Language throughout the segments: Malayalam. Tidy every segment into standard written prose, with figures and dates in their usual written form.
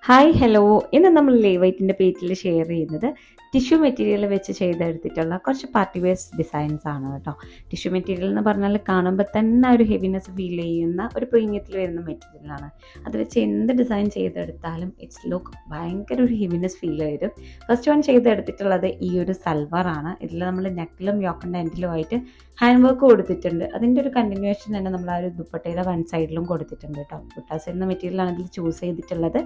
Hi hello. ഇന്ന് നമ്മൾ ലേവൈറ്റിൻ്റെ പേജിൽ ഷെയർ ചെയ്യുന്നത് ടിഷ്യൂ മെറ്റീരിയൽ വെച്ച് ചെയ്തെടുത്തിട്ടുള്ള കുറച്ച് പാർട്ടി വെയർസ് ഡിസൈൻസ് ആണ് കേട്ടോ. ടിഷ്യൂ മെറ്റീരിയൽ എന്ന് പറഞ്ഞാൽ കാണുമ്പോൾ തന്നെ ഒരു ഹെവിനെസ് ഫീൽ ചെയ്യുന്ന ഒരു പ്രീമിയത്തിൽ വരുന്ന മെറ്റീരിയലാണ്. അത് വെച്ച് എന്ത് ഡിസൈൻ ചെയ്തെടുത്താലും ഇറ്റ്സ് ലുക്ക് ഭയങ്കര ഒരു ഹെവിനെസ് ഫീൽ വരും. ഫസ്റ്റ് വൺ ചെയ്തെടുത്തിട്ടുള്ളത് ഈ ഒരു സൽവാറാണ്. ഇതിൽ നമ്മൾ നെക്കിലും യോക്കിൻ്റെ എൻഡിലുമായിട്ട് ഹാൻഡ് വർക്ക് കൊടുത്തിട്ടുണ്ട്. അതിൻ്റെ ഒരു കണ്ടിന്യൂവേഷൻ തന്നെ നമ്മൾ ആ ഒരു ദുപ്പട്ടയുടെ വൺ സൈഡിലും കൊടുത്തിട്ടുണ്ട് കേട്ടോ. ബുട്ടാസ് എന്ന മെറ്റീരിയലാണ് ഇതിൽ ചൂസ് ചെയ്തിട്ടുള്ളത്.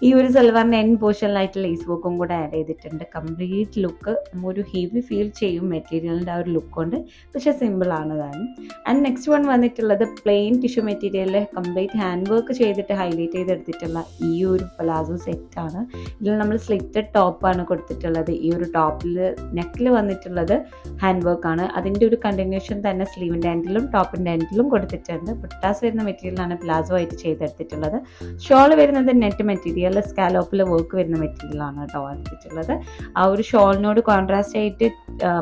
ഈ ഒരു സൽവാറിൻ്റെ എൻ പോർഷനിലായിട്ട് ലേസ് വർക്കും കൂടെ ആഡ് ചെയ്തിട്ടുണ്ട്. കംപ്ലീറ്റ് ലുക്ക് ഒരു ഹെവി ഫീൽ ചെയ്യും മെറ്റീരിയലിൻ്റെ ആ ഒരു ലുക്ക് കൊണ്ട്, പക്ഷേ സിമ്പിളാണ് താനും. ആൻഡ് നെക്സ്റ്റ് വൺ വന്നിട്ടുള്ളത് പ്ലെയിൻ ടിഷ്യൂ മെറ്റീരിയലിൽ കംപ്ലീറ്റ് ഹാൻഡ് വർക്ക് ചെയ്തിട്ട് ഹൈലൈറ്റ് ചെയ്തെടുത്തിട്ടുള്ള ഈ ഒരു പലാസോ സെറ്റാണ്. ഇതിൽ നമ്മൾ സ്ലിറ്റഡ് ടോപ്പാണ് കൊടുത്തിട്ടുള്ളത്. ഈ ഒരു ടോപ്പിൽ നെക്കിൽ വന്നിട്ടുള്ളത് ഹാൻഡ് വർക്കാണ്. അതിൻ്റെ ഒരു കണ്ടിന്യൂഷൻ തന്നെ സ്ലീവിൻ്റെ എൻഡിലും ടോപ്പിൻ്റെ എൻഡിലും കൊടുത്തിട്ടുണ്ട്. ബുട്ടാസ് വരുന്ന മെറ്റീരിയലാണ് പ്ലാസോ ആയിട്ട് ചെയ്തെടുത്തിട്ടുള്ളത്. ഷോൾ വരുന്നത് നെറ്റ് മെറ്റീരിയൽ, സ്കാലോപ്പിൽ വർക്ക് വരുന്ന മെറ്റീരിയലാണ് കേട്ടോ എടുത്തിട്ടുള്ളത്. ആ ഒരു ഷോളിനോട് കോൺട്രാസ്റ്റ് ആയിട്ട്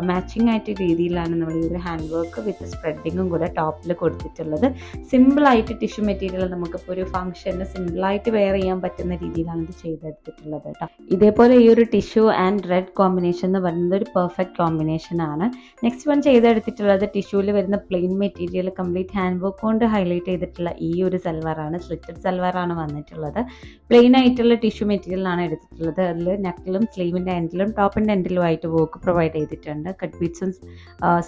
മാച്ചിങ് ആയിട്ട് രീതിയിലാണ് നമ്മൾ ഈ ഒരു ഹാൻഡ് വർക്ക് വിത്ത് സ്പ്രെഡിങ്ങും കൂടെ ടോപ്പിൽ കൊടുത്തിട്ടുള്ളത്. സിമ്പിളായിട്ട് ടിഷ്യൂ മെറ്റീരിയൽ നമുക്കിപ്പോൾ ഒരു ഫംഗ്ഷന് സിമ്പിളായിട്ട് വെയർ ചെയ്യാൻ പറ്റുന്ന രീതിയിലാണ് ഇത് ചെയ്തെടുത്തിട്ടുള്ളത് കേട്ടോ. ഇതേപോലെ ഈ ഒരു ടിഷ്യൂ ആൻഡ് റെഡ് കോമ്പിനേഷൻ എന്ന് പറയുന്നത് ഒരു പെർഫെക്റ്റ് കോമ്പിനേഷൻ ആണ്. നെക്സ്റ്റ് വൺ ചെയ്തെടുത്തിട്ടുള്ളത് ടിഷ്യൂവിൽ വരുന്ന plain material complete hand work കൊണ്ട് ഹൈലൈറ്റ് ചെയ്തിട്ടുള്ള ഈ ഒരു സൽവാറാണ്. സ്ലിറ്റഡ് സൽവാറാണ് വന്നിട്ടുള്ളത്. പ്ലെയിൻ ആയിട്ടുള്ള ടിഷ്യൂ മെറ്റീരിയലാണ് എടുത്തിട്ടുള്ളത്. അതിൽ നെക്കിലും സ്ലീവിൻ്റെ എൻഡിലും ടോപ്പിൻ്റെ എൻഡിലുമായിട്ട് വർക്ക് പ്രൊവൈഡ് ചെയ്തിട്ടുണ്ട്. കട്ട് ബീഡ്സും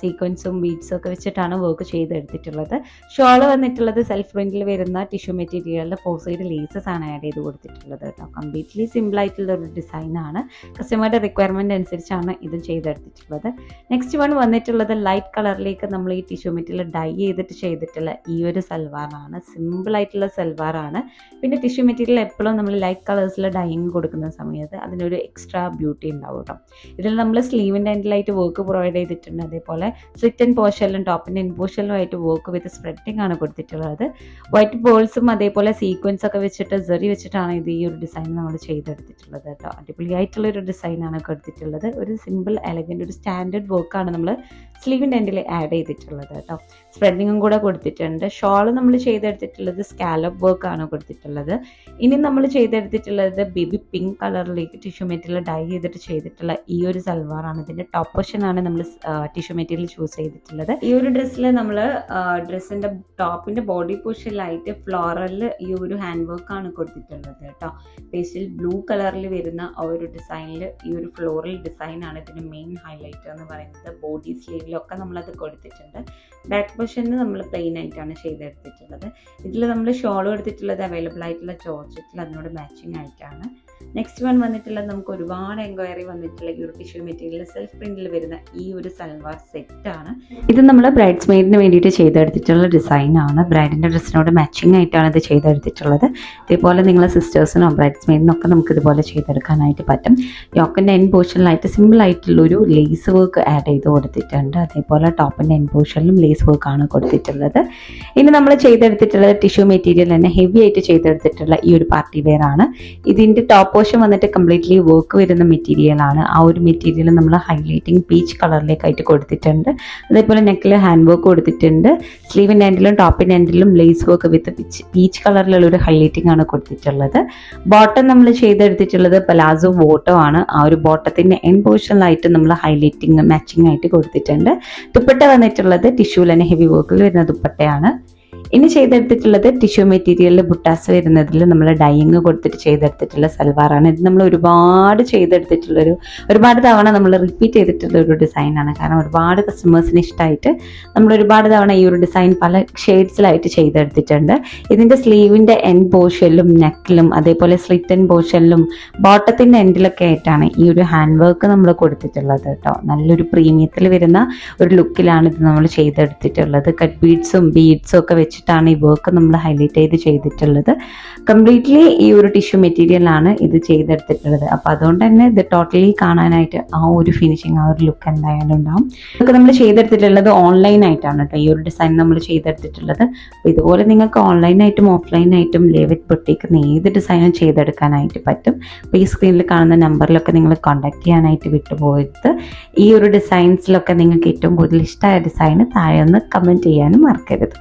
സീക്വൻസും ബീഡ്സും ഒക്കെ വെച്ചിട്ടാണ് വർക്ക് ചെയ്തെടുത്തിട്ടുള്ളത്. ഷോൾ വന്നിട്ടുള്ളത് സെൽഫ് പ്രിന്റിൽ വരുന്ന ടിഷ്യൂ മെറ്റീരിയലിൽ 4 സൈഡ് ലേസസ് ആണ് ആഡ് ചെയ്ത് കൊടുത്തിട്ടുള്ളത് കേട്ടോ. കംപ്ലീറ്റ്ലി സിമ്പിൾ ആയിട്ടുള്ള ഒരു ഡിസൈനാണ്. കസ്റ്റമറുടെ റിക്വയർമെൻറ്റ് അനുസരിച്ചാണ് ഇത് ചെയ്തെടുത്തിട്ടുള്ളത്. നെക്സ്റ്റ് വൺ വന്നിട്ടുള്ളത് ലൈറ്റ് കളറിലേക്ക് നമ്മൾ ഈ ടിഷ്യൂ മെറ്റീരിയൽ ഡൈ ചെയ്തിട്ടുള്ള ഈ ഒരു സൽവാറാണ്. സിമ്പിൾ ആയിട്ടുള്ള സൽവാറാണ്. പിന്നെ ടിഷ്യൂ മെറ്റീരിയൽ എപ്പോഴും നമ്മൾ ലൈറ്റ് കളേഴ്സിൽ ഡൈയിങ് കൊടുക്കുന്ന സമയത്ത് അതിനൊരു എക്സ്ട്രാ ബ്യൂട്ടി ഉണ്ടാവും കേട്ടോ. ഇതിൽ നമ്മൾ സ്ലീവിൻ്റെ എൻഡിലായിട്ട് വർക്ക് പ്രൊവൈഡ് ചെയ്തിട്ടുണ്ട്. അതേപോലെ സ്ലിറ്റ് ആൻഡ് പോർഷനിലും ടോപ്പിൻ്റെ എൻ പോർഷനിലുമായിട്ട് വർക്ക് വിത്ത് സ്പ്രെഡിങ് ആണ് കൊടുത്തിട്ടുള്ളത്. വൈറ്റ് ബോൾസും അതേപോലെ സീക്വൻസ് ഒക്കെ വെച്ചിട്ട് സെറി വെച്ചിട്ടാണ് ഇത് ഈ ഒരു ഡിസൈൻ നമ്മൾ ചെയ്തെടുത്തിട്ടുള്ളത് കേട്ടോ. അടിപൊളിയായിട്ടുള്ള ഒരു ഡിസൈനാണ് കൊടുത്തിട്ടുള്ളത്. ഒരു സിമ്പിൾ എലഗൻറ്റ് ഒരു സ്റ്റാൻഡേർഡ് വർക്കാണ് നമ്മൾ സ്ലീവിൻ്റെ എൻഡിൽ ആഡ് ചെയ്തിട്ടുള്ളത് കേട്ടോ. സ്പ്രെഡിങ്ങും കൂടെ കൊടുത്തിട്ടുണ്ട്. ഷോള് നമ്മൾ ചെയ്തെടുത്തിട്ടുള്ളത് സ്കാലപ്പ് വർക്കാണ് കൊടുത്തിട്ടുള്ളത്. ഇനി നമ്മൾ ചെയ്തെടുത്തിട്ടുള്ളത് ബേബി പിങ്ക് കളറിലേക്ക് ടിഷ്യൂ മെറ്റീരിയൽ ഡൈ ചെയ്തിട്ടുള്ള ഈ ഒരു സൽവാറാണ്. ഇതിൻ്റെ ടോപ്പ് പോർഷനാണ് നമ്മൾ ടിഷ്യൂ മെറ്റീരിയൽ ചൂസ് ചെയ്തിട്ടുള്ളത്. ഈ ഒരു ഡ്രസ്സിൽ നമ്മൾ ഡ്രസ്സിൻ്റെ ടോപ്പിൻ്റെ ബോഡി പോർഷനിലായിട്ട് ഫ്ലോറൽ ഈ ഒരു ഹാൻഡ് വർക്കാണ് കൊടുത്തിട്ടുള്ളത് കേട്ടോ. പേസ്റ്റൽ ബ്ലൂ കളറിൽ വരുന്ന ആ ഒരു ഡിസൈനിൽ ഈ ഒരു ഫ്ലോറൽ ഡിസൈനാണ് ഇതിൻ്റെ മെയിൻ ഹൈലൈറ്റ് എന്ന് പറയുന്നത്. ബോഡി സ്ലീവിലൊക്കെ നമ്മളത് കൊടുത്തിട്ടുണ്ട്. ബാക്ക് പോർഷനിൽ നമ്മൾ പ്ലെയിൻ ആയിട്ടാണ് ചെയ്തെടുത്തിട്ടുള്ളത്. ഇതിൽ നമ്മൾ ഷോൾ എടുത്തിട്ടുള്ളത് അവൈലബിൾ ആയിട്ടുള്ള ജോർജറ്റിൽ അതിനോട് മാച്ചിങ് ആയിട്ടാണ്. നെക്സ്റ്റ് വൺ വന്നിട്ടുള്ളത് നമുക്ക് ഒരുപാട് എൻക്വയറി വന്നിട്ടുള്ള ഈ ഒരു ടിഷ്യൂ മെറ്റീരിയൽ സെൽഫ് പ്രിന്റിൽ വരുന്ന ഈ ഒരു സൽവാർ സെറ്റാണ്. ഇത് നമ്മൾ ബ്രൈഡ്സ് മെയ്ഡിന് വേണ്ടിയിട്ട് ചെയ്തെടുത്തിട്ടുള്ള ഡിസൈനാണ്. ബ്രൈഡിൻ്റെ ഡ്രസ്സിനോട് മാച്ചിങ് ആയിട്ടാണ് ഇത് ചെയ്തെടുത്തിട്ടുള്ളത്. ഇതേപോലെ നിങ്ങളെ സിസ്റ്റേഴ്സിനോ ബ്രൈഡ്സ് മെയ്ഡിനൊക്കെ നമുക്ക് ഇതുപോലെ ചെയ്തെടുക്കാനായിട്ട് പറ്റും. യോക്കിൻ്റെ എൻ പോർഷനിലായിട്ട് സിമ്പിൾ ആയിട്ടുള്ളൊരു ലേസ് വർക്ക് ആഡ് ചെയ്ത് കൊടുത്തിട്ടുണ്ട്. അതേപോലെ ടോപ്പിൻ്റെ എൻ പോർഷനിലും ലേസ് വർക്കാണ് കൊടുത്തിട്ടുള്ളത്. ഇനി നമ്മൾ ചെയ്തെടുത്തിട്ടുള്ളത് ടിഷ്യൂ മെറ്റീരിയൽ തന്നെ ഹെവി ആയിട്ട് ചെയ്തെടുത്തിട്ടുള്ള ഈ ഒരു പാർട്ടി വെയർ ആണ്. ഇതിൻ്റെ ടോപ്പ് പോർഷൻ വന്നിട്ട് കംപ്ലീറ്റ്ലി വർക്ക് വരുന്ന മെറ്റീരിയലാണ്. ആ ഒരു മെറ്റീരിയൽ നമ്മൾ ഹൈലൈറ്റിംഗ് പീച്ച് കളറിലേക്കായിട്ട് കൊടുത്തിട്ടുണ്ട്. അതേപോലെ നെക്കിൽ ഹാൻഡ് വർക്ക് കൊടുത്തിട്ടുണ്ട്. സ്ലീവിൻ്റെ എൻഡിലും ടോപ്പിൻ്റെ എൻഡിലും ലേസ് വർക്ക് വിത്ത് പീച്ച് കളറിലുള്ള ഒരു ഹൈലൈറ്റിംഗ് ആണ് കൊടുത്തിട്ടുള്ളത്. ബോട്ടം നമ്മൾ ചെയ്തെടുത്തിട്ടുള്ളത് പലാസോ ബോട്ടം ആണ്. ആ ഒരു ബോട്ടത്തിൻ്റെ എൻ പോർഷനിലായിട്ട് നമ്മൾ ഹൈലൈറ്റിംഗ് മാച്ചിങ് ആയിട്ട് കൊടുത്തിട്ടുണ്ട്. ദുപ്പട്ട വന്നിട്ടുള്ളത് ടിഷ്യൂൽ തന്നെ ഹെവി വർക്കിൽ വരുന്ന ദുപ്പട്ടയാണ്. ഇനി ചെയ്തെടുത്തിട്ടുള്ളത് ടിഷ്യൂ മെറ്റീരിയലിൽ ബുട്ടാസ് വരുന്നതിൽ നമ്മൾ ഡൈയിങ് കൊടുത്തിട്ട് ചെയ്തെടുത്തിട്ടുള്ള സൽവാറാണ്. ഇത് നമ്മൾ ഒരുപാട് തവണ നമ്മൾ റിപ്പീറ്റ് ചെയ്തിട്ടുള്ള ഒരു ഡിസൈനാണ്. കാരണം ഒരുപാട് കസ്റ്റമേഴ്സിന് ഇഷ്ടമായിട്ട് നമ്മൾ ഒരുപാട് തവണ ഈ ഒരു ഡിസൈൻ പല ഷെയ്ഡ്സിലായിട്ട് ചെയ്തെടുത്തിട്ടുണ്ട്. ഇതിൻ്റെ സ്ലീവിൻ്റെ എൻ പോർഷനിലും നെക്കിലും അതേപോലെ സ്ലിറ്റ് എൻ പോർഷനിലും ബോട്ടത്തിൻ്റെ എൻഡിലൊക്കെ ആയിട്ടാണ് ഈ ഒരു ഹാൻഡ് വർക്ക് നമ്മൾ കൊടുത്തിട്ടുള്ളത് കേട്ടോ. നല്ലൊരു പ്രീമിയത്തിൽ വരുന്ന ഒരു ലുക്കിലാണ് ഇത് നമ്മൾ ചെയ്തെടുത്തിട്ടുള്ളത്. കട്ട് ബീഡ്സും ബീഡ്സും ഒക്കെ വെച്ചിട്ടാണ് ഈ വർക്ക് നമ്മൾ ഹൈലൈറ്റ് ചെയ്തിട്ടുള്ളത്. കംപ്ലീറ്റ്ലി ഈ ഒരു ടിഷ്യൂ മെറ്റീരിയലാണ് ഇത് ചെയ്തെടുത്തിട്ടുള്ളത്. അപ്പോൾ അതുകൊണ്ട് തന്നെ ഇത് ടോട്ടലി കാണാനായിട്ട് ആ ഒരു ഫിനിഷിങ് ആ ഒരു ലുക്ക് എന്തായാലും ഉണ്ടാവും. ഇതൊക്കെ നമ്മൾ ചെയ്തെടുത്തിട്ടുള്ളത് ഓൺലൈനായിട്ടാണ് കേട്ടോ. ഈ ഒരു ഡിസൈൻ നമ്മൾ ചെയ്തെടുത്തിട്ടുള്ളത്. അപ്പോൾ ഇതുപോലെ നിങ്ങൾക്ക് ഓൺലൈനായിട്ടും ഓഫ്ലൈനായിട്ടും ലേവിറ്റ് ബൊട്ടീക്ക് ഏത് ഡിസൈനും ചെയ്തെടുക്കാനായിട്ട് പറ്റും. അപ്പോൾ ഈ സ്ക്രീനിൽ കാണുന്ന നമ്പറിലൊക്കെ നിങ്ങൾ കോൺടാക്ട് ചെയ്യാനായിട്ട് വിട്ടുപോയത്. ഈ ഒരു ഡിസൈൻസിലൊക്കെ നിങ്ങൾക്ക് ഏറ്റവും കൂടുതൽ ഇഷ്ടമായ ഡിസൈൻ താഴെ ഒന്ന് കമൻറ്റ് ചെയ്യാനും മറക്കരുത്.